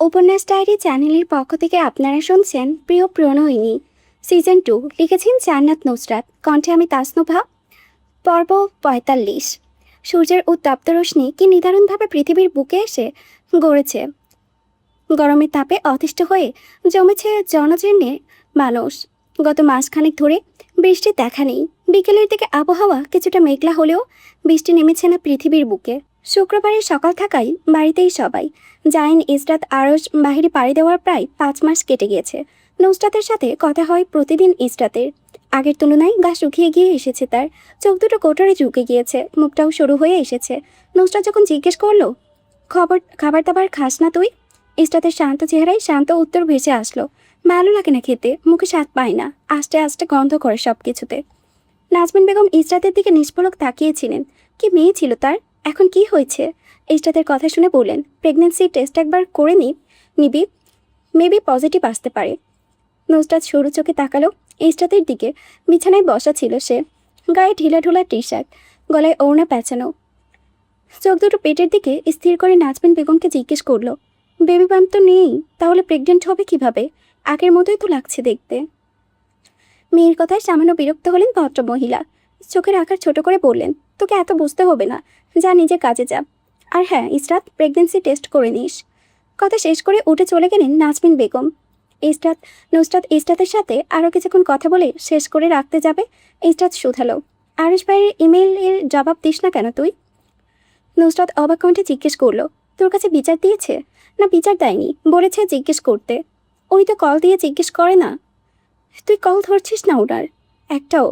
উপন্যাস ডায়েরি চ্যানেলের পক্ষ থেকে আপনারা শুনছেন প্রিয় প্রণয়িনী সিজন 2। লিখেছেন জান্নাত নুসরাত, কণ্ঠে আমি তাসনুভা। পর্ব ৪৫। সূর্যের উত্তপ্ত রশ্মি কি নিদারুণভাবে পৃথিবীর বুকে এসে গড়েছে। গরমের তাপে অতিষ্ঠ হয়ে জমেছে জনজীর্ণে মানুষ। গত মাসখানেক ধরে বৃষ্টির দেখা নেই। বিকেলের দিকে আবহাওয়া কিছুটা মেঘলা হলেও বৃষ্টি নেমেছে না পৃথিবীর বুকে। শুক্রবারের সকাল থাকায় বাড়িতেই সবাই। জাইন, ইসরাত, আরশ বাহিরে পাড়ি দেওয়ার প্রায় ৫ মাস কেটে গিয়েছে। নুসরাতের সাথে কথা হয় প্রতিদিন ইসরাতের। আগের তুলনায় গা শুকিয়ে গিয়ে এসেছে তার। চোখ দুটো কোটরে ঝুঁকে গিয়েছে, মুখটাও সরু হয়ে এসেছে। নুসরাত যখন জিজ্ঞেস করলো, খাবার দাবার খাস না তুই? ইসরাতের শান্ত চেহারায় শান্ত উত্তর ভেসে আসলো, ভালো লাগে না খেতে, মুখে স্বাদ পায় না, আস্তে আস্তে গন্ধ করে সব কিছুতে। নাজমিন বেগম ইসরাতের দিকে নিষ্পলক তাকিয়েছিলেন। কি মেয়ে ছিল তার, এখন কি হয়েছে? ইসরাতের কথা শুনে বললেন, প্রেগনেন্সি টেস্ট একবার করে নিবি, মেবি পজিটিভ আসতে পারে। নুসরাত সরু চোখে তাকালো ইসরাতের দিকে। বিছানায় বসা ছিল সে, গায়ে ঢিলাঢোলা টি শার্ট, গলায় ওড়না পেঁচানো। চোখ দুটো পেটের দিকে স্থির করে নাজমিন বেগমকে জিজ্ঞেস করলো, বেবি বাম্প তো নেই, তাহলে প্রেগনেন্ট হবে কিভাবে? আগের মতোই তো লাগছে দেখতে। মেয়ের কথায় সামান্য বিরক্ত হলেন ভদ্রমহিলা। চোখের আকার ছোট করে বললেন, তোকে এত বুঝতে হবে না, যা নিজে কাজে যা। আর হ্যাঁ ইসরাত, প্রেগনেন্সি টেস্ট করে নিস। কথা শেষ করে উঠে চলে গেলেন নাজমিন বেগম। নুসরাত ইসরাতের সাথে আরও কিছুক্ষণ কথা বলে শেষ করে রাখতে যাবে। ইসরাত শুধালো, আরিশ ভাইয়ের ইমেইলের জবাব দিস না কেন তুই? নুসরাত অবাক কণ্ঠে জিজ্ঞেস করলো, তোর কাছে বিচার দিয়েছে? না, বিচার দেয়নি, বলেছে জিজ্ঞেস করতে। উনি তো কল দিয়ে জিজ্ঞেস করে না। তুই কল ধরছিস না ওনার একটাও?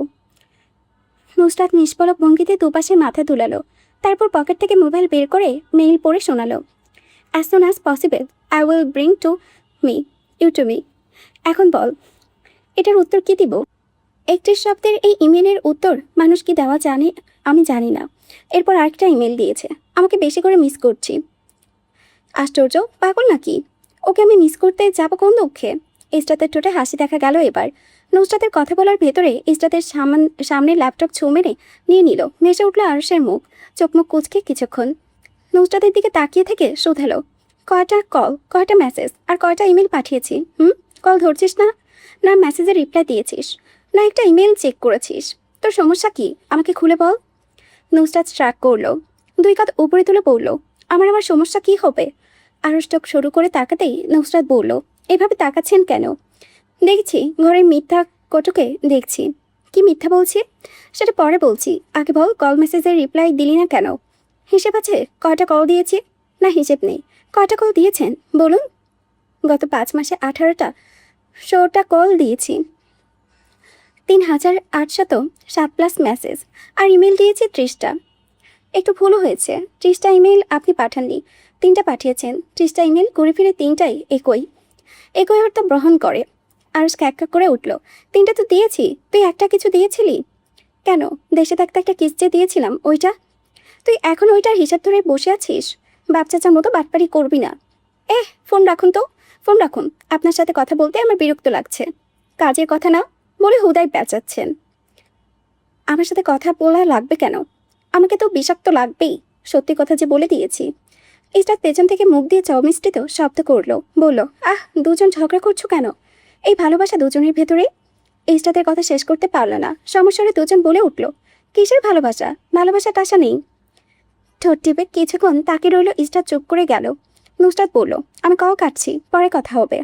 নুসরাত নিষ্পলক ভঙ্গিতে দুপাশে মাথা তুলালো, তারপর পকেট থেকে মোবাইল বের করে মেইল পড়ে শোনালো, as soon as possible I will bring you to me. এখন বল, এটার উত্তর কি দিব? ৩১ শব্দের এই ইমেলের উত্তর মানুষ কি দেওয়া জানে আমি জানি না। এরপর আরেকটা ইমেল দিয়েছে, আমাকে বেশি করে মিস করছি। আশ্চর্য, পাগল নাকি? ওকে আমি মিস করতে যাব কোন দুঃখে? ইসরাতের ঠোঁটে হাসি দেখা গেল এবার। নুসরাতের কথা বলার ভেতরে ইসরাতের সামনে ল্যাপটপ ছুঁ মেরে নিয়ে নিল। ভেসে উঠল আরশের মুখ, চোখ মুখ কুচকে কিছুক্ষণ নুসরাতের দিকে তাকিয়ে থেকে শুধালো, কয়টা কল, কয়টা মেসেজ আর কয়টা ইমেল পাঠিয়েছি? কল ধরছিস না? না মেসেজে রিপ্লাই দিয়েছিস? না একটা ইমেল চেক করেছিস? তোর সমস্যা কি, আমাকে খুলে বল। নুসরাত স্ট্রাক করলো, দুই কাঁধ উপরে তুলে পড়ল, আমার সমস্যা কি হবে? আরশ চোখ শুরু করে তাকাতেই নুসরাত বলল, এভাবে তাকাচ্ছেন কেন? দেখছি ঘরের মিথ্যা কটুকে দেখছি। কি মিথ্যা বলছি সেটা পরে বলছি, আগে বল কল মেসেজের রিপ্লাই দিলি না কেন? হিসেব আছে কয়টা কল দিয়েছি? না হিসেব নেই, কয়টা কল দিয়েছেন বলুন? গত ৫ মাসে ১৮টা কল দিয়েছি, ৩,৮০৭+ মেসেজ আর ইমেল দিয়েছি 30টা। একটু ভুলও হয়েছে, 30টা ইমেল আপনি পাঠাননি, 3টা পাঠিয়েছেন। 30টা ইমেল ঘুরে ফিরে 3টাই একই অর্থ বহন করে। আর ক্যাক করে উঠল, 3টা তো দিয়েছি, তুই একটা কিছু দিয়েছিলি কেন? দেশে থাকতে একটা কিস যে দিয়েছিলাম, ওইটা? তুই এখন ওইটার হিসাব ধরে বসে আছিস? বাপ চাচার মতো বাটপারি করবি না। ফোন রাখুন তো, ফোন রাখুন, আপনার সাথে কথা বলতে আমার বিরক্ত লাগছে। কাজের কথা না বলে হুদায় পেঁচাচ্ছেন। আমার সাথে কথা বলা লাগবে কেন? আমাকে তো বিষাক্ত লাগবেই, সত্যি কথা যে বলে দিয়েছি। ইসরাত পেছন থেকে মুখ দিয়ে চমিষ্টিত শব্দ করলো, বলল, দুজন ঝগড়া করছো কেন? এই ভালোবাসা দুজনের ভেতরে? ইসরাতের কথা শেষ করতে পারল না, সমস্যারে দুজন বলে উঠল, কিসের ভালোবাসা? ভালোবাসা টাসা নেই। ঠোঁট টিপে কিছুক্ষণ তাকে রইল। ইসরাত চুপ করে গেল। নুসরাত বলল, আমি কল কাটছি, পরে কথা হবে।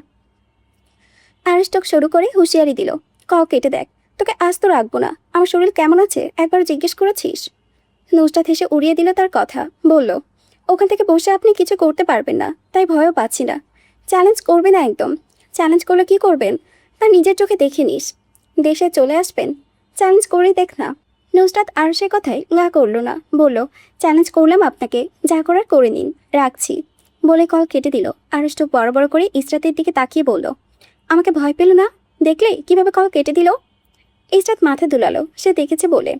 আরশ চোখ শুরু করে হুঁশিয়ারি দিল, কল কেটে দেখ, তোকে আজ তো রাখবো না। আমার শরীর কেমন আছে একবার জিজ্ঞেস করেছিস? নুসরাত হেসে উড়িয়ে দিল তার কথা, বলল, ওখান থেকে বসে আপনি কিছু করতে পারবেন না, তাই ভয়ও পাচ্ছি না। চ্যালেঞ্জ করবে না একদম। চ্যালেঞ্জ করলে কি করবেন তা নিজের চোখে দেখে নিস। দেশে চলে আসবেন, চ্যালেঞ্জ করেই দেখ না। নুসরাত আর সে কথায় গা করল না, বলল, চ্যালেঞ্জ করলাম আপনাকে, যা করার করে নিন, রাখছি। বলে কল কেটে দিল। আরশ চোখ বড় বড় করে ইসরাতের দিকে তাকিয়ে বলল, আমাকে ভয় পেল না? দেখলে কিভাবে কল কেটে দিল? ইসরাত মাথা দুলালো, সে দেখেছে বলে।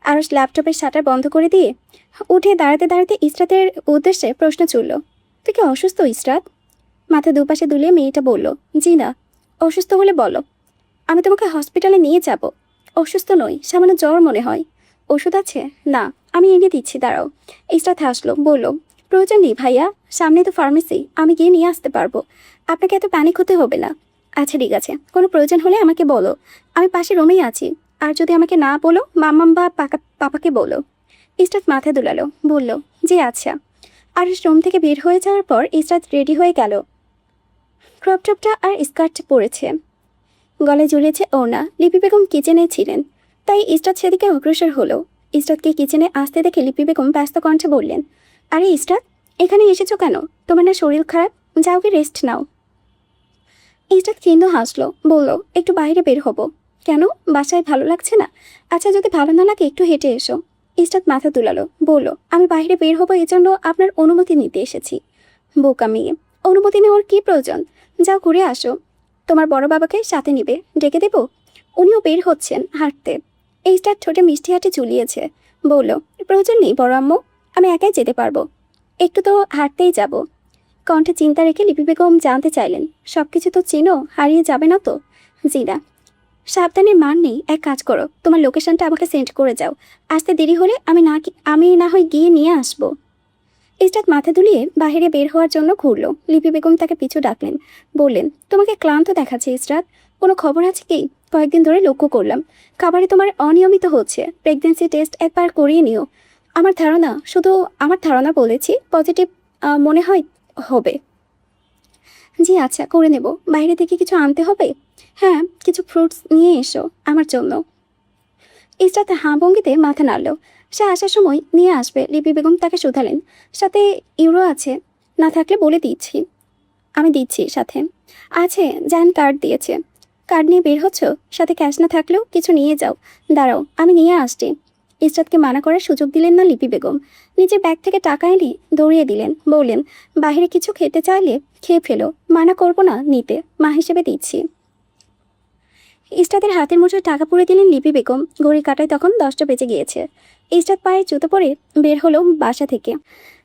আরশ ল্যাপটপের শাটার বন্ধ করে দিয়ে উঠে দাঁড়াতে দাঁড়াতে ইসরাতের উদ্দেশ্যে প্রশ্ন ছুড়ল, তুই কি অসুস্থ ইসরাত? মাথা দুপাশে দুলিয়ে মেয়েটা বলল, জি না। অসুস্থ হলে বলো, আমি তোমাকে হসপিটালে নিয়ে যাব। অসুস্থ নই, সামান্য জ্বর মনে হয়। ওষুধ আছে? না, আমি এনে দিচ্ছি, দাঁড়াও। ইসরাত হাসলো, বলল, প্রয়োজন নেই ভাইয়া, সামনে তো ফার্মেসি, আমি গিয়ে নিয়ে আসতে পারবো। আপনাকে এত প্যানিক হতে হবে না। আচ্ছা ঠিক আছে, কোনো প্রয়োজন হলে আমাকে বলো, আমি পাশে রুমেই আছি। আর যদি আমাকে না বলো, মাম্মাম বা পাপাকে বলো। ইসরাত মাথা দুলালো, বলল, জি আচ্ছা। আর রুম থেকে বের হয়ে যাওয়ার পর ইসরাত রেডি হয়ে গেল। ক্রপ টপটা আর স্কার্ট পরেছে, গলায় ঝুলিয়েছে ওড়না। লিপি বেগম কিচেনে ছিলেন, তাই ইসরাত সেদিকে অগ্রসর হলো। ইসরাতকে কিচেনে আসতে দেখে লিপি বেগম ব্যস্ত কণ্ঠে বললেন, আরে ইসরাত, এখানে এসেছো কেন? তোমার না শরীর খারাপ? যাও কি রেস্ট নাও। ইসরাত কিন্তু হাসলো, বলল, একটু বাইরে বের হবো। কেন, বাসায় ভালো লাগছে না? আচ্ছা যদি ভালো না লাগে একটু হেঁটে এসো। ইসরাত মাথা তুলালো, বলল, আমি বাইরে বের হবো, এজন্য আপনার অনুমতি নিতে এসেছি। বোকা মেয়ে, অনুমতি নেওয়ার কি প্রয়োজন? যাও ঘুরে আসো। তোমার বড় বাবাকে সাথে নিবে, ডেকে দেব? উনিও বের হচ্ছেন হাঁটতে। ইসরাত ঠোঁটে মিষ্টি হাঁটে ঝুলিয়েছে, বলল, প্রয়োজন নেই বড় আম্মু, আমি একাই যেতে পারবো। একটু তো হাঁটতেই যাব। কণ্ঠে চিন্তা রেখে লিপি বেগম জানতে চাইলেন, সব কিছু তো চিনো, হারিয়ে যাবে না তো? জি না। সাবধানের মান নেই, এক কাজ করো, তোমার লোকেশনটা আমাকে সেন্ড করে যাও। আসতে দেরি হলে আমি না হয় গিয়ে নিয়ে আসবো। ইসরাত মাথা দুলিয়ে বাইরে বের হওয়ার জন্য ঘুরল। লিপি বেগম তাকে পিছু ডাকলেন, বললেন, তোমাকে ক্লান্ত দেখাচ্ছে ইসরাত, কোনো খবর আছে কি? কয়েকদিন ধরে লক্ষ্য করলাম খাবারে তোমার অনিয়মিত হচ্ছে। প্রেগন্যান্সি টেস্ট একবার করিয়ে নিও। আমার ধারণা বলেছি, পজিটিভ মনে হয় হবে। জি আচ্ছা, করে নেব। বাইরে থেকে কিছু আনতে হবে? হ্যাঁ, কিছু ফ্রুটস নিয়ে এসো আমার জন্য। ইসরাত হাঁ ভঙ্গিতে মাথা নাড়ল। সে আসার সময় নিয়ে আসবে। লিপি বেগম তাকে শুধালেন, সাথে ইউরো আছে? না থাকলে বলে দিচ্ছি। আমি দিচ্ছি সাথে। আছে, জান কার্ড দিয়েছে। কার্ড নিয়ে বের হচ্ছ? সাথে ক্যাশ না থাকলেও কিছু নিয়ে যাও। দাঁড়াও, আমি নিয়ে আসছি। ইসরাতকে মানা করার সুযোগ দিলেন না লিপি বেগম। নিজের ব্যাগ থেকে টাকা এনে দৌড়িয়ে দিলেন, বললেন, বাইরে কিছু খেতে চাইলে খেয়ে ফেলো, মানা করবো না নিতে, মা হিসেবে দিচ্ছি। ইসরাতের হাতের মুঠোয় টাকা পুড়ে দিলেন লিপি বেগম। ঘড়ি কাটায় তখন 10টা বেজে গিয়েছে। ইসরাত পায়ে জুতো পরে বের হলো বাসা থেকে।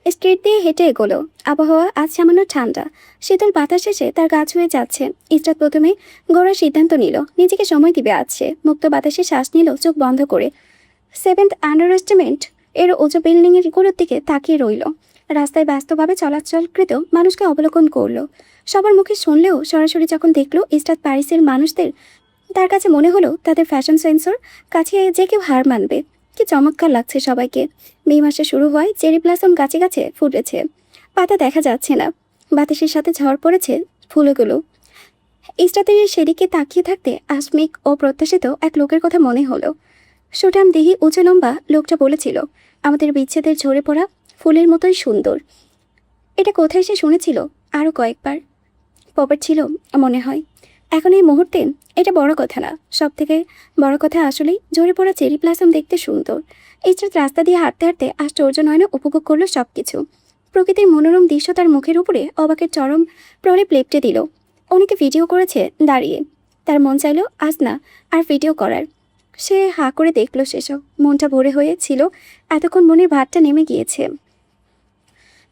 স্ট্রিট দিয়ে হেঁটে এগোলো। আবহাওয়া আজ সামান্য ঠান্ডা, শীতল বাতাস এসে তার গা ছুঁয়ে যাচ্ছে। ইসরাত প্রথমে গড়ার সিদ্ধান্ত নিল, নিজেকে সময় দিবে আছে। মুক্ত বাতাসে শ্বাস নিল চোখ বন্ধ করে। 7th আন্ডারএস্টিমেট এর উঁচু বিল্ডিংয়ের গুলোর দিকে তাকিয়ে রইল। রাস্তায় ব্যস্তভাবে চলাচলকৃত মানুষকে অবলোকন করলো। সবার মুখে শুনলেও সরাসরি যখন দেখলো ইসরাত প্যারিসের মানুষদের, তার কাছে মনে হলো তাদের ফ্যাশন সেন্সর কাছে যে কেউ হার মানবে। কি চমৎকার লাগছে সবাইকে। মে মাসে শুরু হয়, চেরি ব্লসম গাছে গাছে ফুটেছে, পাতা দেখা যাচ্ছে না, বাতাসের সাথে ঝড় পড়েছে ফুলগুলো। ইসরাতের সেদিকে তাকিয়ে থাকতে আসমিক ও প্রত্যাশিত এক লোকের কথা মনে হলো। সুঠাম দেহি উঁচু লম্বা লোকটা বলেছিল, আমাদের বিচ্ছেদের ঝরে পড়া ফুলের মতোই সুন্দর। এটা কোথায় সে শুনেছিল? আরও কয়েকবার পপার ছিল মনে হয়। এখন এই মুহূর্তে এটা বড় কথা না, সব থেকে বড় কথা আসলেই ঝরে পড়া চেরি ব্লসম দেখতে সুন্দর। ইসরাত রাস্তা দিয়ে হাঁটতে হাঁটতে আশ্চর্য নয়নে উপভোগ করলো সব কিছু। প্রকৃতির মনোরম দৃশ্য তার মুখের উপরে অবাকের চরম প্রলেপ লেপটে দিল। অনেকে ভিডিও করেছে দাঁড়িয়ে, তার মন চাইল আজ না আর ভিডিও করার। সে হাঁ করে দেখলো সেসব, মনটা ভরে হয়েছিল। এতক্ষণ মনের ভারটা নেমে গিয়েছে।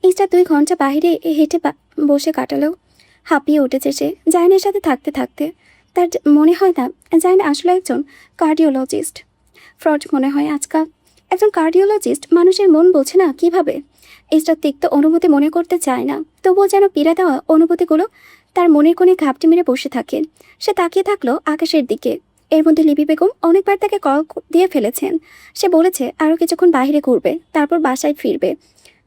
ইসরাত 2 ঘন্টা বাহিরে হেঁটে বসে কাটালো। হাঁপিয়ে উঠেছে সে জাইনের সাথে থাকতে থাকতে। তার মনে হয় না জাইন আসলে একজন কার্ডিওলজিস্ট। ফ্রড মনে হয় আজকাল। একজন কার্ডিওলজিস্ট মানুষের মন বোঝে না কিভাবে? ইসরাত তিক্ত অনুভূতি মনে করতে চায় না, তবুও যেন পীড়া দেওয়া অনুভূতিগুলো তার মনের কোণে ঘাপটি মেরে বসে থাকে। সে তাকিয়ে থাকলো আকাশের দিকে। এর মধ্যে লিপি বেগম অনেকবার তাকে কল দিয়ে ফেলেছেন। সে বলেছে আরও কিছুক্ষণ বাইরে ঘুরবে, তারপর বাসায় ফিরবে।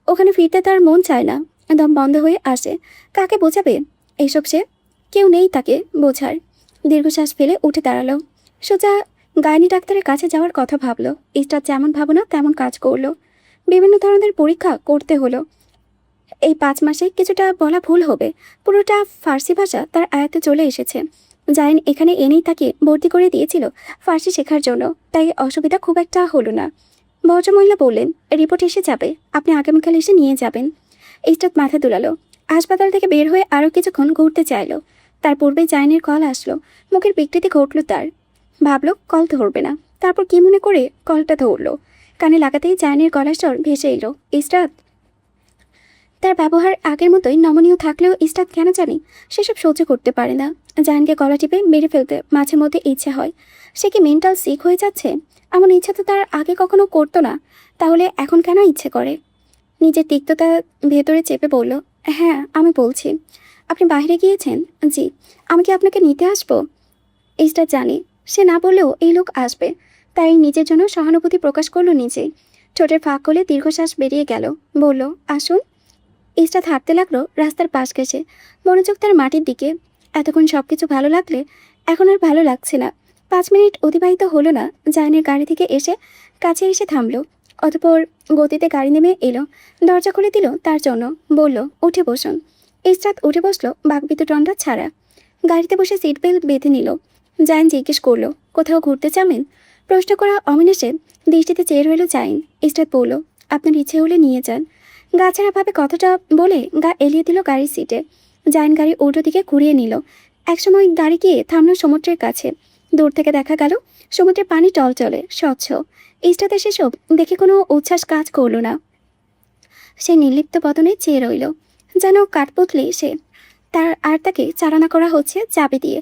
ওখানে ফিরতে তার মন চায় না, দম বন্ধ হয়ে আসে। কাকে বোঝাবে এইসব? সে কেউ নেই তাকে বোঝার। দীর্ঘশ্বাস ফেলে উঠে দাঁড়ালো। সোজা গাইনি ডাক্তারের কাছে যাওয়ার কথা ভাবলো। ইসরাত যেমন ভাবনা তেমন কাজ করলো। বিভিন্ন ধরনের পরীক্ষা করতে হলো। এই 5 মাসে কিছুটা বলা ভুল হবে, পুরোটা ফার্সি ভাষা তার আয়ত্তে চলে এসেছে। জাইন এখানে এনেই তাকে ভর্তি করে দিয়েছিল ফার্সি শেখার জন্য, তাই অসুবিধা খুব একটা হলো না। ভদ্রমহিলা বললেন, রিপোর্ট এসে যাবে, আপনি আগামীকাল এসে নিয়ে যাবেন। ইসরাত মাথা দুলালো। হাসপাতাল থেকে বের হয়ে আরও কিছুক্ষণ ঘুরতে চাইল। তার পূর্বে জাইনের কল আসলো। মুখের বিকৃতি ঘটল তার। ভাবলো কল ধরবে না, তারপর কি মনে করে কলটা ধরলো। কানে লাগাতেই জাইনের গলার স্বর ভেসে এলো, ইসরাত। তার ব্যবহার আগের মতোই নমনীয় থাকলেও ইসরাত কেন জানি সেসব সহ্য করতে পারে না। জাইনকে গলা টিপে মেরে ফেলতে মাঝে মধ্যে ইচ্ছে হয়। সে কি মেন্টাল সিক হয়ে যাচ্ছে? এমন ইচ্ছা তো তার আগে কখনো করতো না, তাহলে এখন কেন ইচ্ছে করে? নিজের তিক্ততা ভেতরে চেপে বলল, হ্যাঁ আমি বলছি। আপনি বাইরে গিয়েছেন? জি। আমি কি আপনাকে নিতে আসবো? ইস্টার জানে সে না বললেও এই লোক আসবে, তাই নিজের জন্য সহানুভূতি প্রকাশ করলো নিজেই। ঠোঁটের ফাঁক করলে দীর্ঘশ্বাস বেরিয়ে গেল। বলল, আসুন। ইস্টার হাঁটতে লাগলো রাস্তার পাশ ঘেঁষে, মনোযোগ তার মাটির দিকে। এতক্ষণ সব কিছু ভালো লাগলে এখন আর ভালো লাগছে না। 5 মিনিট অতিবাহিত হলো না, জায়নের গাড়ি থেকে এসে কাছে এসে থামলো। অতঃপর গতিতে গাড়ি নেমে এলো, দরজা খুলে দিল তার জন্য। বলল, উঠে বসুন। ইসরাত উঠে বসলো বাকবিতণ্ডা ছাড়া। গাড়িতে বসে সিট বেল্ট বেঁধে নিল। জায়ন জিজ্ঞেস করলো, কোথাও ঘুরতে যাবেন? প্রশ্ন করা অমিনেশে দৃষ্টিতে চেয়ে রইল জাইন। ইসরাত বলল, আপনার ইচ্ছে হলে নিয়ে যান। গাছাড়াভাবে কথাটা বলে গা এলিয়ে দিল গাড়ির সিটে। জাইন গাড়ি উল্টো দিকে ঘুরিয়ে নিল। একসময় গাড়ি গিয়ে থামলো সমুদ্রের কাছে। দূর থেকে দেখা গেল সমুদ্রের পানি টলটলে স্বচ্ছ। ইস্টাতে সেসব দেখে কোনো উচ্ছ্বাস কাজ করলো না। সে নির্লিপ্ত বদনে চেয়ে রইল, যেন কাঠপুতলি সে। তাকে চালনা করা হচ্ছে চাবি দিয়ে,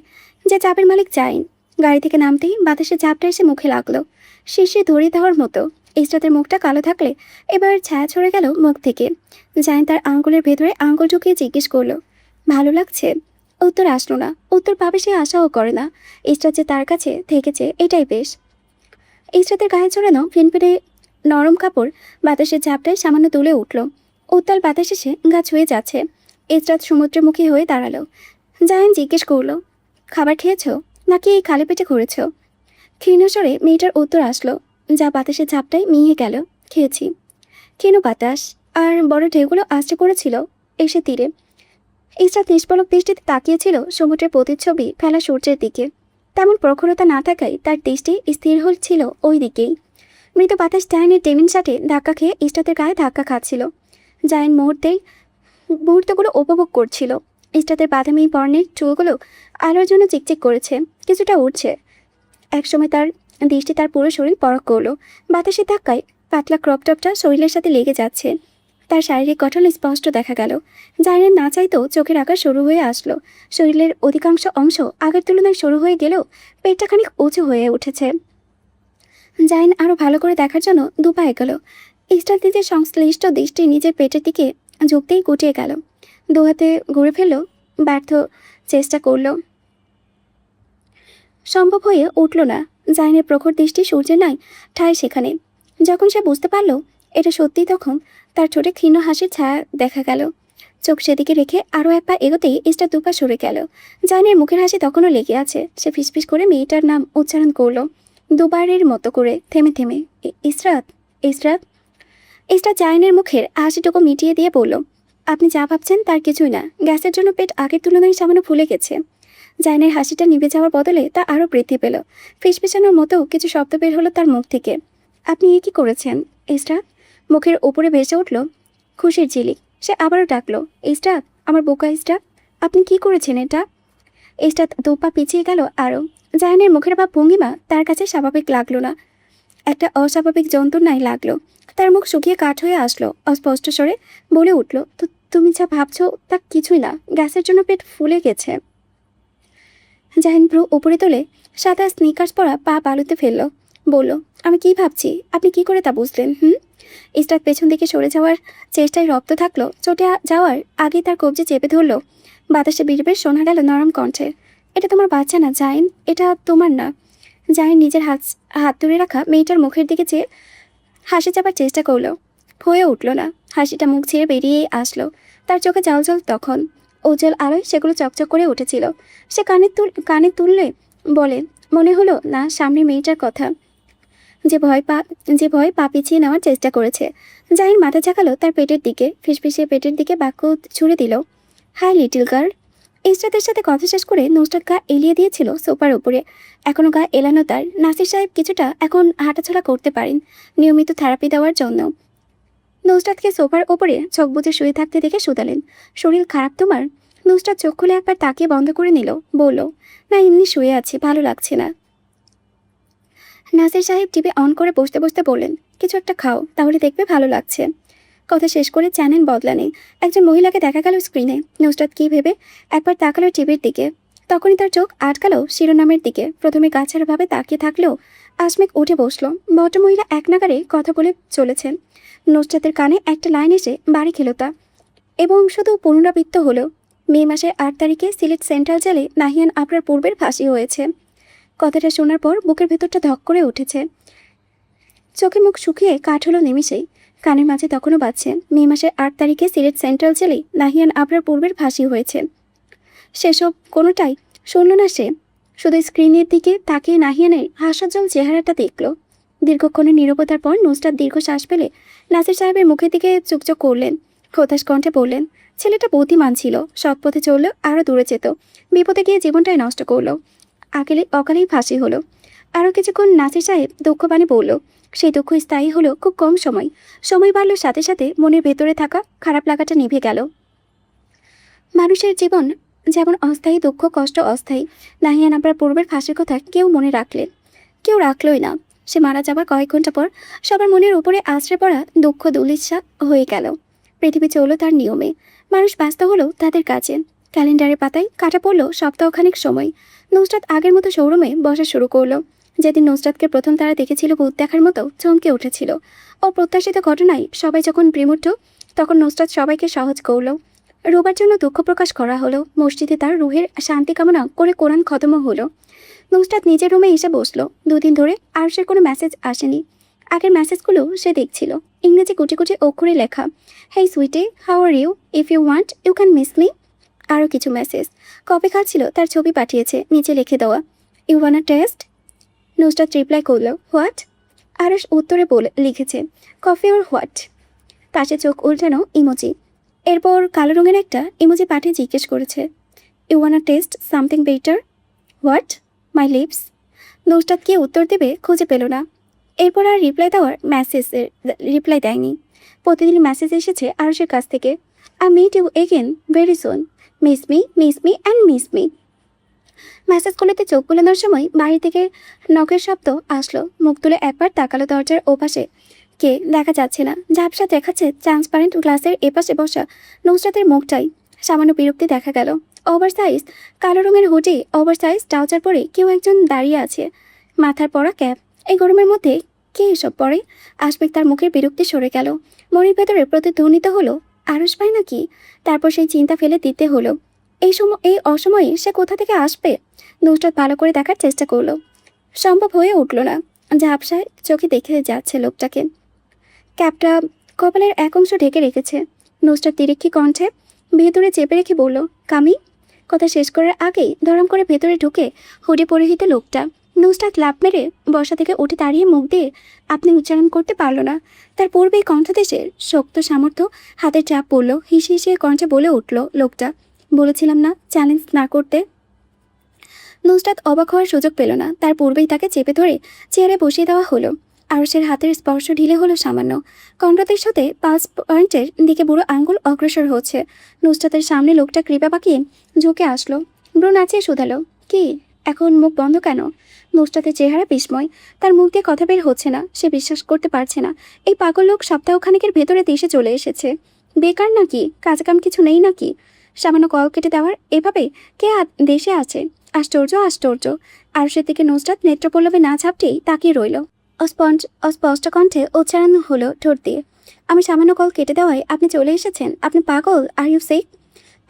যে চাবির মালিক জাইন। গাড়ি থেকে নামতেই বাতাসে ঝাপটা এসে মুখে লাগলো, শীর্ষে ধরিয়ে দেওয়ার মতো। ইস্টাতের মুখটা কালো থাকলে এবার ছায়া ছড়ে গেল মুখ থেকে। জাইন তার আঙ্গুলের ভেতরে আঙ্গুল ঢুকিয়ে জিজ্ঞেস করলো, ভালো লাগছে? উত্তর আসলো না। উত্তর পাবে সে আশাও করে না। ইস্টাত যে তার কাছে থেকেছে এটাই বেশ। ইস্টাতের গায়ে ছড়ানো ফিনফিনে নরম কাপড় বাতাসের ঝাপটায় সামান্য তুলে উঠল। উত্তাল বাতাস এসে গা ছুঁয়ে যাচ্ছে। ইস্টাত সমুদ্রমুখী হয়ে দাঁড়ালো। জায়ান জিজ্ঞেস করলো, খাবার খেয়েছ নাকি এই খালি পেটে ঘুরেছ? ক্ষীণস্বরে মেয়েটার উত্তর আসলো, যা বাতাসের ঝাপটায় মিয়ে গেল। খেয়েছি। ক্ষীণ বাতাস আর বড় ঢেউগুলো আসতে পড়েছিল এসে তীরে। ইসরাত নিষ্পলক দৃষ্টিতে তাকিয়েছিল সমুদ্রের প্রতিচ্ছবি ফেলা সূর্যের দিকে। তেমন প্রখরতা না থাকায় তার দৃষ্টি স্থির হচ্ছিল ওই দিকেই। মৃত বাতাস জায়নের টেবিন শার্টে ধাক্কা খেয়ে ইস্টাতের গায়ে ধাক্কা খাচ্ছিল। জায়ন মুহূর্তগুলো উপভোগ করছিল। ইস্টাতের বাদামি বর্ণের চুলগুলো আলোর জন্য চিকচিক করেছে, কিছুটা উঠছে। একসময় তার দৃষ্টি তার পুরো শরীর পরখ করলো। বাতাসের ধাক্কায় পাতলা ক্রপটপটা শরীরের সাথে লেগে যাচ্ছে। তার শারীরিক গঠন স্পষ্ট দেখা গেল। জায়নের না চাইতেও চোখের আকার শুরু হয়ে আসলো। শরীরের অধিকাংশ অংশ আগের তুলনায় শুরু হয়ে গেলেও পেটটা খানিক উঁচু হয়ে উঠেছে। জাইন আরও ভালো করে দেখার জন্য দুপা এগোল। ইস্টার নিজের সংশ্লিষ্ট দৃষ্টি নিজের পেটের দিকে ঝুঁকতেই গুটিয়ে গেল। দুহাতে ঘুরে ফেলল, ব্যর্থ চেষ্টা করল, সম্ভব হয়ে উঠল না। জাইনের প্রখর দৃষ্টি সূর্যের নয় ঠায় সেখানে। যখন সে বুঝতে পারল এটা সত্যি, তখন তার ঠোঁটে ক্ষীণ হাসির ছায়া দেখা গেল। চোখ সেদিকে রেখে আরও এক পা এগোতেই ইস্টার দুপা সরে গেল। জাইনের মুখের হাসি তখনও লেগে আছে। সে ফিসফিস করে মেয়েটার নাম উচ্চারণ করলো, দুবারের মতো করে থেমে থেমে, ইসরাত, ইসরাত। ইস্টার জাইনের মুখের হাসিটুকু মিটিয়ে দিয়ে বলল, আপনি যা ভাবছেন তার কিছুই না। গ্যাসের জন্য পেট আগের তুলনায় সামান্য ফুলে গেছে। জাইনের হাসিটা নিভে যাওয়ার বদলে তা আরও বৃদ্ধি পেল। ফিসফিসানোর মতো কিছু শব্দ বের হলো তার মুখ থেকে। আপনি এ কি করেছেন ইস্টার? মুখের ওপরে ভেসে উঠল খুশির ঝিলিক। সে আবারও ডাকলো, ইস্টার, আমার বোকা ইস্টার, আপনি কি করেছেন এটা? ইস্টার দুপা পিছিয়ে গেল আরও। জাইনের মুখের ভাব ভঙ্গিমা তার কাছে স্বাভাবিক লাগলো না, একটা অস্বাভাবিক যন্ত্রণাই লাগলো। তার মুখ শুকিয়ে কাঠ হয়ে আসলো। অস্পষ্ট স্বরে বলে উঠল, তো তুমি যা ভাবছো তা কিছুই না। গ্যাসের জন্য পেট ফুলে গেছে। জাহিন ভ্রু উপরে তোলে সাদা স্নিকার্স পরা পা বালুতে ফেলল। বলল, আমি কি ভাবছি আপনি কি করে তা বুঝলেন? ইস্টার পেছন দিকে সরে যাওয়ার চেষ্টায় রক্ত থাকলো। চটে যাওয়ার আগে তার কবজি চেপে ধরল। বাতাসে বিড়বিড় শোনা গেল নরম কণ্ঠে, এটা তোমার বাচ্চা না জাইন, এটা তোমার না। জাইন নিজের হাত ধরে রাখা মেয়েটার মুখের দিকে চেয়ে হাসি চাপার চেষ্টা করলো, হয়ে উঠল না। হাসিটা মুখ ছেড়ে বেরিয়ে আসলো। তার চোখে জল তখন উজ্জ্বল আলোয় সেগুলো চকচক করে উঠেছিল। সে কানে তুললে বলে, মনে হলো না সামনে মেয়েটার কথা, যে ভয় পা পিছিয়ে নেওয়ার চেষ্টা করেছে। জাইন মাথা ঝাঁকালো তার পেটের দিকে, ফিসফিসিয়ে পেটের দিকে বাক্য ছুড়ে দিল, হাই লিটল গার্ল। ইসরাতের সাথে কথা শেষ করে নুসরাত গা এলিয়ে দিয়েছিল সোফার উপরে। এখনও গা এলানো তার। নাসির সাহেব কিছুটা এখন হাঁটাচলা করতে পারেন, নিয়মিত থেরাপি দেওয়ার জন্য। নুসরাতকে সোফার ওপরে চোখ বুজে শুয়ে থাকতে দেখে শুধালেন, শরীর খারাপ তোমার? নুসরাত চোখ খুলে একবার তাকিয়ে বন্ধ করে নিল। বলল, না এমনি শুয়ে আছি, ভালো লাগছে না। নাসির সাহেব টিভি অন করে বসতে বসতে বললেন, কিছু একটা খাও, তাহলে দেখবে ভালো লাগছে। কথা শেষ করে চ্যানেল বদলানে একজন মহিলাকে দেখা গেল স্ক্রিনে। নুসরাত কি ভেবে একবার তাকালো টিভির দিকে। তখনই তার চোখ আটকালো শিরোনামের দিকে। প্রথমে গাছাড়াভাবে তাকিয়ে থাকলেও আসমিক উঠে বসলো। ভদ্রমহিলা এক নাগারে কথা বলে চলেছেন। নুসরাতের কানে একটা লাইন এসে বাড়ি খেল তা, এবং শুধু পুনরাবৃত্ত হলো। মে মাসের 8 তারিখে সিলেট সেন্ট্রাল জেলে নাহিয়ান আবরার পূর্বের ফাঁসি হয়েছে। কথাটা শোনার পর বুকের ভেতরটা ধক করে উঠেছে। চোখে মুখ শুকিয়ে কাঠ হলো নিমিষেই। কানের মাঝে তখনও বাজছে মে মাসের 8 তারিখে সিলেট সেন্ট্রাল জেলে নাহিয়ান আবরার পূর্বের ফাঁসি হয়েছে। সেসব কোনোটাই শুনল না সে, শুধু স্ক্রিনের দিকে তাকিয়ে নাহিয়ানের হাস্যোজ্জ্বল চেহারাটা দেখল। দীর্ঘক্ষণের নীরবতার পর নুসরাত দীর্ঘ শ্বাস ফেলে নাসির সাহেবের মুখের দিকে চুকচোক করলেন। হতাশ কণ্ঠে বললেন, ছেলেটা বুদ্ধিমান ছিল, সৎ পথে চললেও আরও দূরে যেত, বিপদে গিয়ে জীবনটাই নষ্ট করলো, অকালেই ফাঁসি হলো। আরও কিছুক্ষণ নাসির সাহেব দুঃখবাণী বলল, সেই দুঃখ স্থায়ী হলো খুব কম সময় বাড়লোর সাথে সাথে মনের ভেতরে থাকা খারাপ লাগাটা নিভে গেল। মানুষের জীবন যেমন অস্থায়ী, দুঃখ কষ্ট অস্থায়ী। নাহিয়ান আবরার পূর্বের ফাঁসির কথা কেউ মনে কেউ রাখলই না। সে মারা যাবার কয়েক ঘন্টা পর সবার মনের উপরে আশ্রে পড়া দুঃখ দুলিচ্ছা হয়ে গেল। পৃথিবী চলল তার নিয়মে, মানুষ ব্যস্ত হলো তাদের কাজে। ক্যালেন্ডারের পাতায় কাটা পড়ল সপ্তাহখানেক সময়। নুসরাত আগের মতো শোরুমে বসা শুরু করলো। যেদিন নুসরাতকে প্রথম তারা দেখেছিল ভূত দেখার মতো চমকে উঠেছিল। অপ্রত্যাশিত ঘটনায় সবাই যখন বিমূঢ়, তখন নুসরাত সবাইকে সহজ করল। রোবার জন্য দুঃখ প্রকাশ করা হলো। মসজিদে তার রুহের শান্তি কামনা করে কোরআন খতমও হলো। নুসরাত নিজের রুমে এসে বসলো। দুদিন ধরে আর সে কোনো মেসেজ আসেনি। আগের মেসেজগুলো সে দেখছিল, ইংরেজি কুটি কুটি অক্ষরে লেখা, hey sweetie, how are you, if you want you can miss me. আরও কিছু মেসেজ। কপি খাচ্ছিল, তার ছবি পাঠিয়েছে, নিচে লিখে দেওয়া, you one a test. Nusrat reply করলো, হোয়াট। আরস উত্তরে লিখেছে, কফি ওর হোয়াট। পাশে চোখ উল্টানো ইমোজি। এরপর কালো রঙের একটা ইমোজি পাঠিয়ে জিজ্ঞেস করেছে, you one a taste something better, what, my lips. Nusrat কে উত্তর দেবে খুঁজে পেল না। এরপর আর রিপ্লাই দেয়নি। প্রতিদিন মেসেজ এসেছে আরশের কাছ থেকে, I meet you again very soon, miss me and miss me. মেসেজগুলোতে চোখ বুলানোর সময় বাড়ি থেকে নখের শব্দ আসলো। মুখ তুলে একবার তাকালো দরজার ওপাশে, কে দেখা যাচ্ছে না। ঝাপসা দেখাচ্ছে ট্রান্সপারেন্ট গ্লাসের এপাশে বসা নুসরাতের মুখটাই। সামান্য বিরক্তি দেখা গেল। ওভারসাইজ কালো রঙের হুডি, ওভারসাইজ ট্রাউজার পরে কেউ একজন দাঁড়িয়ে আছে, মাথার পরা ক্যাপ। এই গরমের মধ্যে কে এসব পরে? আশফিক তার মুখের বিরক্তি সরে গেল। মনের ভেতরে প্রতিধ্বনিত হলো, আরশ ভাই নাকি? তারপর সেই চিন্তা ফেলে দিতে হলো, এই অসময়ে সে কোথা থেকে আসবে? নুসরাত ভালো করে দেখার চেষ্টা করলো, সম্ভব হয়ে উঠল না। ঝাপসায় চোখে দেখে যাচ্ছে লোকটাকে। ক্যাপটা কপালের এক অংশ ঢেকে রেখেছে। নুসরাত তিরিক্ষি কণ্ঠে ভেতরে চেপে রেখে বলল, কামি। কথা শেষ করার আগেই ধরাম করে ভেতরে ঢুকে হুডি পরিহিত লোকটা। নুসরাত লাফ মেরে বসা থেকে উঠে দাঁড়িয়ে মুখ দিয়ে আপনি উচ্চারণ করতে পারল না। তার পূর্বেই কণ্ঠদেশের শক্ত সামর্থ্য হাতের চাপ পড়ল। হিসিয়ে কণ্ঠে বলে উঠল লোকটা, বলেছিলাম না চ্যালেঞ্জ না করতে। নুসরাত অবাক হওয়ার সুযোগ পেল না। তার পূর্বেই তাকে চেপে ধরে চেয়ারে বসিয়ে দেওয়া হলো। আরশের হাতের স্পর্শ ঢিলে হলো সামান্য। কণ্ঠদের সাথে 5 পয়েন্টের দিকে বুড়ো আঙ্গুল অগ্রসর হচ্ছে। নুসরাতের সামনে লোকটা কৃপা পাকিয়ে ঝুঁকে আসলো, ব্রু নাচিয়ে শুধালো, কি এখন মুখ বন্ধ কেন? নুসরাতের চেহারা বিস্ময়। তার মুখ দিয়ে কথা বের হচ্ছে না। সে বিশ্বাস করতে পারছে না, এই পাগল লোক সপ্তাহখানেকের ভেতরে দেশে চলে এসেছে। বেকার নাকি? কাজকাম কিছু নেই নাকি? সামান্য কল কেটে দেওয়ার এভাবে কে দেশে আছে? আশ্চর্য। আরশের দিকে নুসরাত নেত্রপল্লবে না ঝাপটেই তাকিয়ে রইল। অস্পষ্ট কণ্ঠে উচ্চারণ হলো ঠোঁট দিয়ে, আমি সামান্য কল কেটে দেওয়ায় আপনি চলে এসেছেন? আপনি পাগল? Are you sick?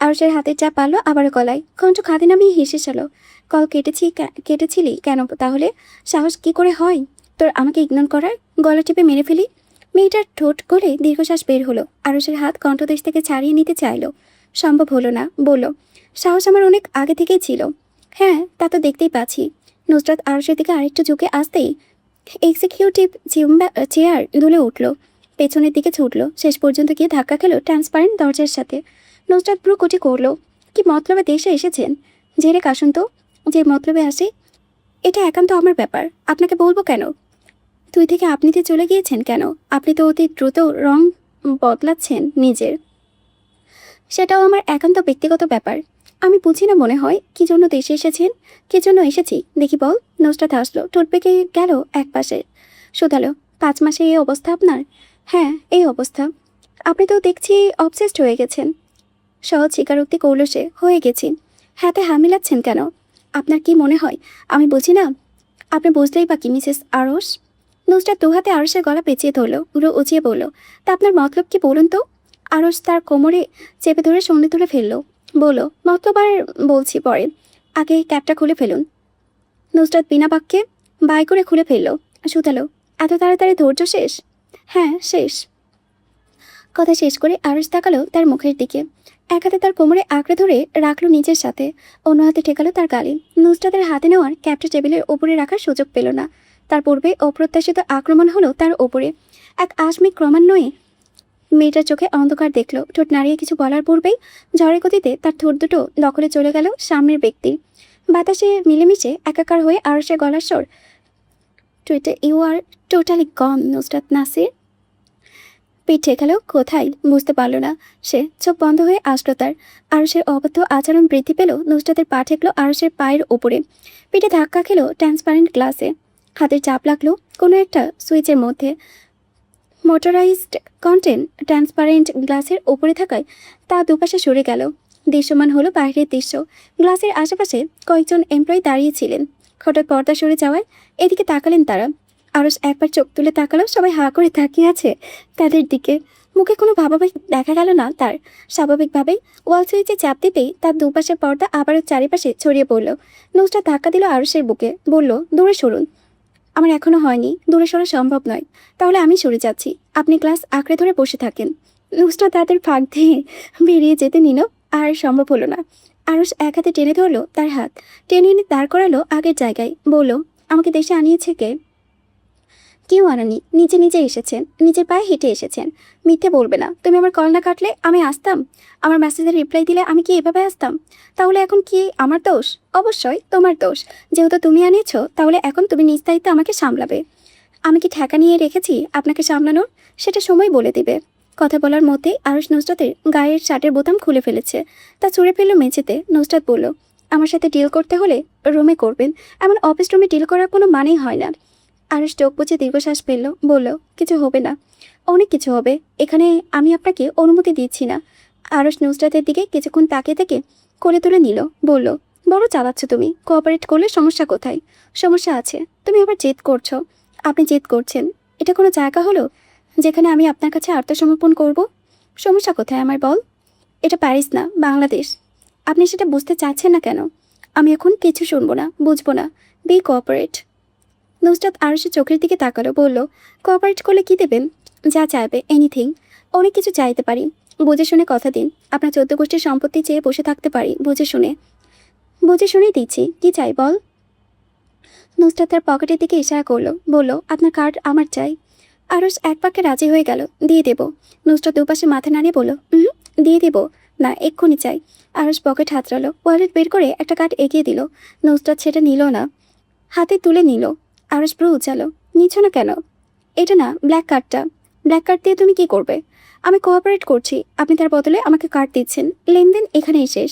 আরশের হাতের চাপ পারলো আবারও গলায়। কণ্ঠ খাদে নামিয়ে হেসে চলো, কল কেটেছিলি কেন তাহলে? সাহস কি করে হয় তোর আমাকে ইগনোর করার? গলা টিপে মেরে ফেলি। মেয়েটার ঠোঁট গলে দীর্ঘশ্বাস বের হলো। আরশের হাত কণ্ঠদেশ থেকে ছাড়িয়ে নিতে চাইলো, সম্ভব হলো না। বলল, সাহস আমার অনেক আগে থেকেই ছিল। হ্যাঁ, তা তো দেখতেই পাচ্ছি। নুসরাত আরশের দিকে আরেকটু ঝুঁকে আসতেই এক্সিকিউটিভ চেয়ার দুলে উঠল, পেছনের দিকে ছুটল, শেষ পর্যন্ত গিয়ে ধাক্কা খেল ট্রান্সপারেন্ট দরজার সাথে। নুসরাত ব্রু কুটি করলো, কি মতলবে দেশে এসেছেন? জেরে কাশুন তো, যে মতলবে আসে। এটা একান্ত আমার ব্যাপার, আপনাকে বলবো কেন? তুই থেকে আপনিতে চলে গিয়েছেন কেন? আপনি তো অতি দ্রুত রং বদলাচ্ছেন নিজের। সেটাও আমার একান্ত ব্যক্তিগত ব্যাপার। আমি বুঝি না মনে হয় কি জন্য দেশে এসেছেন। কি জন্য এসেছি দেখি বল। নুসরাত হাসলো, ঠোঁট পেকে গেল এক পাশে। শুধালো, 5 মাসে এই অবস্থা আপনার? হ্যাঁ, এই অবস্থা। আপনি তো দেখছি অবসেসড হয়ে গেছেন। সহজ স্বীকারোক্তি করল সে, হয়ে গেছি। হাতে হা মিলাচ্ছেন কেন? আপনার কি মনে হয় আমি বুঝি না? আপনি বুঝলেই বা কি মিসেস আরশ? নুসরাত দু হাতে আরসের গলা পেঁচিয়ে ধরলো, উড়ো উঁচিয়ে বলল, তা আপনার মতলব কি বলুন তো? আরস তার কোমরে চেপে ধরে সঙ্গে তুলে ফেললো, বলল, মতলব আর বলছি পরে, আগে ক্যাপটা খুলে ফেলুন। নুসরাত বিনা বাক্যে বাই করে খুলে ফেললো, শুধালো, এত তাড়াতাড়ি ধৈর্য শেষ? হ্যাঁ শেষ। কথা শেষ করে আরস তাকালো তার মুখের দিকে, এক হাতে তার কোমরে আঁকড়ে ধরে রাখলো নিজের সাথে, অন্য হাতে ঠেকালো তার গালে। নুসরাতের হাতে নেওয়ার ক্যাপটা টেবিলের ওপরে রাখার সুযোগ পেল না। তার পূর্বে অপ্রত্যাশিত আক্রমণ হলো তার ওপরে। এক আসমিক ক্রমান্বয়ে মেয়েটার চোখে অন্ধকার দেখলো, ঠোঁট নাড়িয়ে কিছু বলার পূর্বেই ঝড়ের গতিতে তার ঠোঁট দুটো দখলে চলে গেল সামনের ব্যক্তির। বাতাসে মিলেমিশে একাকার হয়ে আরসে গলার স্বর, টুইটে, ইউ আর টোটালি গন নুসরাত নাসির। পিঠ ঠেকালো কোথায় বুঝতে পারল না সে, চোখ বন্ধ হয়ে আসলো তার। আরসের অবাধ্য আচরণ বৃদ্ধি পেল, নুসরাতের পা ঠেকলো আরসের পায়ের ওপরে, পিঠে ধাক্কা খেলো ট্রান্সপারেন্ট গ্লাসে, হাতের চাপ লাগলো কোনো একটা সুইচের মধ্যে। মোটরাইজড কন্টেন্ট ট্রান্সপারেন্ট গ্লাসের ওপরে থাকায় তা দুপাশে সরে গেল, দৃশ্যমান হলো বাইরের দৃশ্য। গ্লাসের আশেপাশে কয়েকজন এমপ্লয়ি দাঁড়িয়েছিলেন। হঠাৎ পর্দা সরে যাওয়ায় এদিকে তাকালেন তারা। আরস একবার চোখ তুলে তাকালো, সবাই হাঁ করে তাকিয়ে আছে তাদের দিকে। মুখে কোনো ভাবাবেগ দেখা গেল না তার। স্বাভাবিকভাবেই ওয়াল সুইচে চাপ দিতেই তার দুপাশের পর্দা আবারও চারিপাশে ছড়িয়ে পড়ল। নুসরাত ধাক্কা দিল আরসের বুকে, বলল, দূরে সরুন। আমার এখনো হয়নি, দূরে সরা সম্ভব নয়। তাহলে আমি সরে যাচ্ছি, আপনি ক্লাস আঁকড়ে ধরে বসে থাকেন। নুসরাত তাদের ফাঁক দিয়ে বেরিয়ে যেতে নিল, আর সম্ভব হলো না। আরস এক হাতে টেনে ধরলো তার হাত, টেনে এনে দাঁড় করালো আগের জায়গায়, বলল, আমাকে দেশে আনিয়েছে কে? কেউ আনানি, নিজে নিজে এসেছেন, নিজের পায়ে হেঁটে এসেছেন। মিথ্যে বলবে না। তুমি আমার কল না কাটলে আমি আসতাম? আমার মেসেজের রিপ্লাই দিলে আমি কি এভাবে আসতাম? তাহলে এখন কি আমার দোষ? অবশ্যই তোমার দোষ। যেহেতু তুমি আনিয়েছো, তাহলে এখন তুমি নিজ দায়িত্বে আমাকে সামলাবে। আমি কি ঠেকা নিয়ে রেখেছি আপনাকে সামলানোর? সেটা সময় বলে দিবে। কথা বলার মধ্যেই আরস নুসরাতের গায়ের শার্টের বোতাম খুলে ফেলেছে, তা ছুঁড়ে ফেললো মেঝেতে। নুসরাত বলল, আমার সাথে ডিল করতে হলে রুমে করবেন, এমন অফিস রুমে ডিল করার কোনো মানেই হয় না। আরস চোখ বুজে দীর্ঘশ্বাস ফেললো, বলল, কিছু হবে না। অনেক কিছু হবে, এখানে আমি আপনাকে অনুমতি দিচ্ছি না। আরস নুসরাতের দিকে কিছুক্ষণ তাকিয়ে থেকে কোলে তুলে নিল, বলল, বড় চালাচ্ছ তুমি। কোঅপারেট করলে সমস্যা কোথায়? সমস্যা আছে, তুমি আবার জেদ করছো। আপনি জেদ করছেন, এটা কোনো জায়গা হলো যেখানে আমি আপনার কাছে আত্মসমর্পণ করব? সমস্যা কোথায় আমার বল? এটা প্যারিস না, বাংলাদেশ। আপনি সেটা বুঝতে চাচ্ছেন না কেন? আমি এখন কিছু শুনবো না, বুঝবো না। B cooperate. নুসরাত আরশের চোখের দিকে তাকালো, বলল, কোঅপারেট করলে কি দেবেন? যা চাইবে, এনিথিং। অনেক কিছু চাইতে পারি, বুঝে শুনে কথা দিন। আপনার 14 গোষ্ঠীর সম্পত্তি চেয়ে বসে থাকতে পারি, বুঝে শুনে। বুঝে শুনেই দিচ্ছি, কি চাই বল? নুসরাত তার পকেটের দিকে ইশারা করলো, বলল, আপনার কার্ড আমার চাই। আরস এক পাকে রাজি হয়ে গেল, দিয়ে দেব। নুসরাত দুপাশে মাথা নাড়িয়ে বলল, দিয়ে দেব না, এক্ষুনি চাই। আরস পকেট হাতড়ালো, ওয়ালেট বের করে একটা কার্ড এগিয়ে দিল। নুসরাত সেটা নিল না, হাতে তুলে নিল। আরস ব্রু উচালো, নিচ্ছ না কেন? এটা না, ব্ল্যাক কার্ডটা। ব্ল্যাক কার্ড দিয়ে তুমি কি করবে? আমি কোঅপারেট করছি, আপনি তার বদলে আমাকে কার্ড দিচ্ছেন। লেনদেন এখানেই শেষ।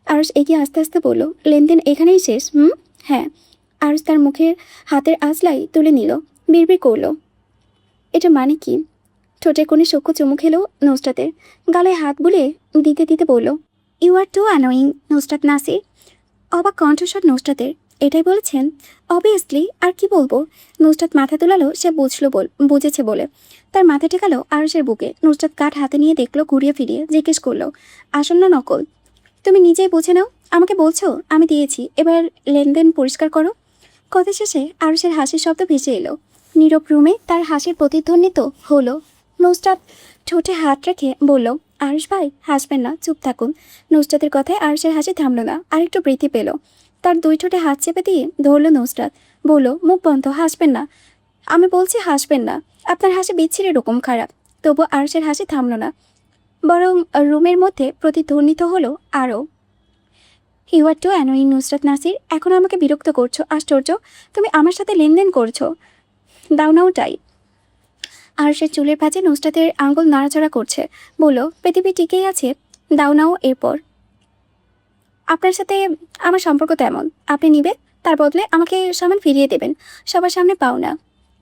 আরস এগিয়ে আস্তে আস্তে বলল, লেনদেন এখানেই শেষ? হ্যাঁ। আরস তার মুখের হাতের আঁচলাই তুলে নিল, বিড়বিড় করলো, এটা মানে কি? ঠোঁটে কোণে সূক্ষ্ম চুমু খেলো নুসরাতের, গালায় হাত বুলিয়ে দিতে দিতে বলল, you are too annoying Nusrat Nasir. অবাক কণ্ঠস্বর নুসরাতের। এটাই বলেছেন? অবভিয়াসলি, আর কি বলবো? নুসরাত মাথা তোলালো, সে বুঝেছে বলে। তার মাথা ঠেকালো আরসের বুকে। নুসরাত কাঠ হাতে নিয়ে দেখলো, ঘুরিয়ে ফিরিয়ে জিজ্ঞেস করলো, আসল না নকল? তুমি নিজেই বুঝে নাও, আমাকে বলছো আমি দিয়েছি, এবার লেনদেন পরিষ্কার করো। কথা শেষে আরসের হাসির শব্দ ভেসে এলো। নীরব রুমে তার হাসির প্রতিধ্বনিত হলো। নুসরাত ঠোঁটে হাত রেখে বলল, আরস ভাই, হাসবেন না, চুপ থাকুন। নুসরাতের কথায় আরসের হাসি থামলো না, আরেকটু বৃদ্ধি পেল। তার দুই ঠোঁটে হাত চেপে দিয়ে ধরল নুসরাত, বলল, মুখ বন্ধ, হাসবেন না। আমি বলছি হাসবেন না। আপনার হাসি বিচ্ছিরি রকম খারাপ। তবু আরসের হাসি থামলো না, বরং রুমের মধ্যে প্রতিধ্বনিত হলো আরও। You are too annoying Nusrat Nasir, এখন আমাকে বিরক্ত করছো। আশ্চর্য, তুমি আমার সাথে লেনদেন করছো। দাও নাও টাই। আর সে চুলের ভাঁজে নুসরাতের আঙ্গুল নাড়াচাড়া করছে, বলল, পৃথিবী টিকেই আছে, দাও নাও। এরপর আপনার সাথে আমার সম্পর্ক তেমন, আপনি নিবে, তার বদলে আমাকে সমান ফিরিয়ে দেবেন। সবার সামনে পাও না,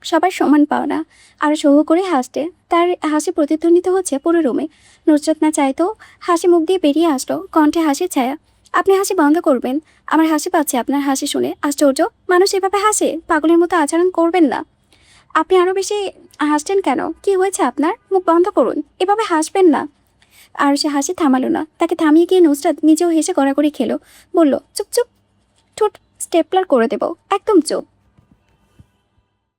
সবার সমান পাও না। আর সহু করে হাসতে, তার হাসি প্রতিধ্বনিত হচ্ছে পুরো রুমে। নুসরাত না চাইতো হাসি মুখ দিয়ে বেরিয়ে আসলো, কণ্ঠে হাসির ছায়া। আপনি হাসি বন্ধ করবেন, আমার হাসি পাচ্ছে আপনার হাসি শুনে। আশ্চর্য, মানুষ এভাবে হাসে, পাগলের মতো আচরণ করবেন না। আপনি আরও বেশি হাসছেন কেন? কি হয়েছে আপনার? মুখ বন্ধ করুন, এভাবে হাসবেন না। আর সে হাসি থামালো না, তাকে থামিয়ে গিয়ে নুসরাত নিজেও হেসে গড়াগড়ি খেলো। বলল, চুপ চুপ, ঠোঁট স্টেপলার করে দেব, একদম চুপ।